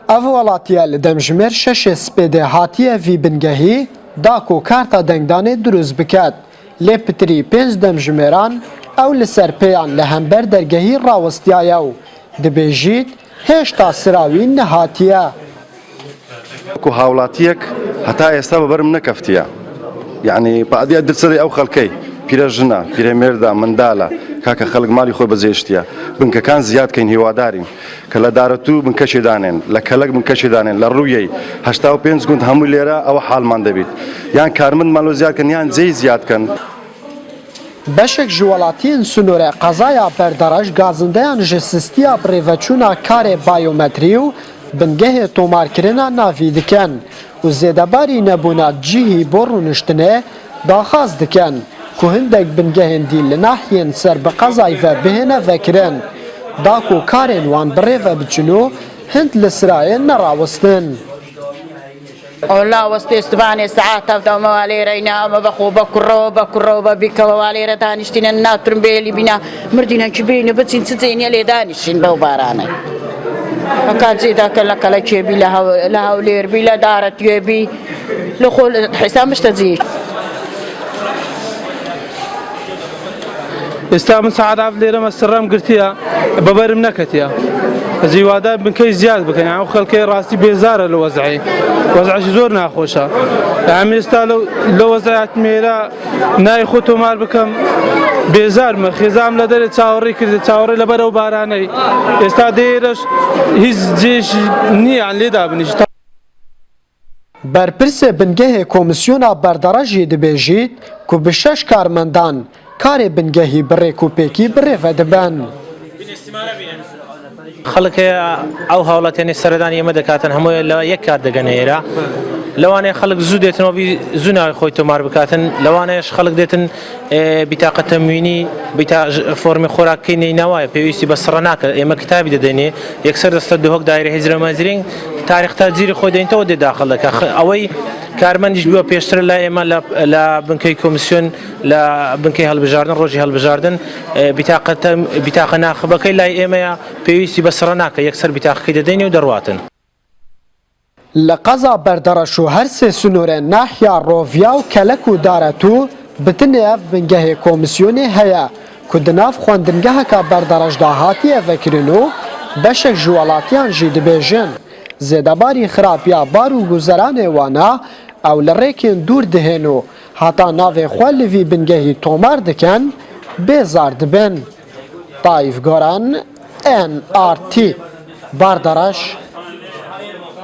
Ev welatiya li Demjimêr şeşê spêdê hatiye vî bingehî da ku karta dengdanê durust biket. Lê pitirî pênc demjimêran ew li ser pêyan li hember dergehî rawistiyaye û dibêjît hêşta sirawî nehatiye. Ku hawlatiyek heta êsta bi ber min nekeftiye. Yani padiya dilserê ew xelkê, pîrejina, pîremêrda, mindala, kaka xelk malî xwe bizêştiye. Binkekan ziyad kên hîwadarîn. Ke li daretû binkeşê danên, li kelek binkeşê danên, li rûyê 85 gund hemû lêre ew halman debît. Yan karmin malo ziyad kin, yan zêy ziyad kin. Beşek ji welatiyên Sunûrê qezaya berdaraj gazindeyan ji sistiya birêveçûna karê bayometrî û bingehê tomarkirina navî dikin û zêdebarî nebûna cihî bo rûniştinê daxwaz dikin ku hindek bingehên dîl li nahiyên ser bi qezayî ve bihêne vekirin da ku karên wan birêve biçin û hind li sirayê nerawestin. والله وسط استباني ساعات افضل موالي رينا ما بخو بكرو بك موالي ردانشتين الناترم بيلي بنا مردينا كبينا بتسين تزين يلي دانشين بو بارانا فكان زيدا كلا كلا كيبي لها ولير بلا دارت يبي لخول حسام مش تزيد استعمل سعد عبد ليرة مسرم قلتيها ببرم نكتيها زيوادا بنكي زياد بكن يعني خلكي راسي بيزار الوزعي وزع زورنا خوشا يعني استالو لو وزعت ميرا ناي خوتو مال بكم بيزار ما خزام لدر تصاوري كده تصاوري لبرو باراني استاديرش هيز جيش ني عن لدا بنش برپرسê bingehê komisyona berdarajî dibêjît ku bi 6 karmendan karê bingehî birêk û pêkî birêve dibin. خلق او هاولاتني سردان يمدكاتن همو يك کار دگنيرا لوانه خلق زودتن و زونا خويتو مار بكاتن لوانهش خلق ديتن بطاقه تمويني بتا فرم خوراكيني نوايا بيوسي بسرناك اما كتاب ددني يكسر دستدهوك دايره هجره مازرين تاريخ تاجير خو دين تو داخلك اوي كارمنج بيو بيشتر لا اما لا بنكي كوميسيون لا بنكي هالبجاردن روجي هالبجاردن بطاقه ناخبكي لا اما بيوسي بسرناك يكسر بطاقه ددني ودرواتن لقزا بردرش و هر سه سنوره ناحیا روویا و کلک و دارتو بتنه اف بنگه کمیسیونی هیا که دناف خواندنگه که بردرش داهاتی افکرینو بشک جوالاتیان جید بیجن زیدباری خرابیا بارو گذران وانا او لریکین دور دهنو حتا ناوی خوالیوی بنگهی تومار دکن بیزار دبن طایف گاران NRT بردرش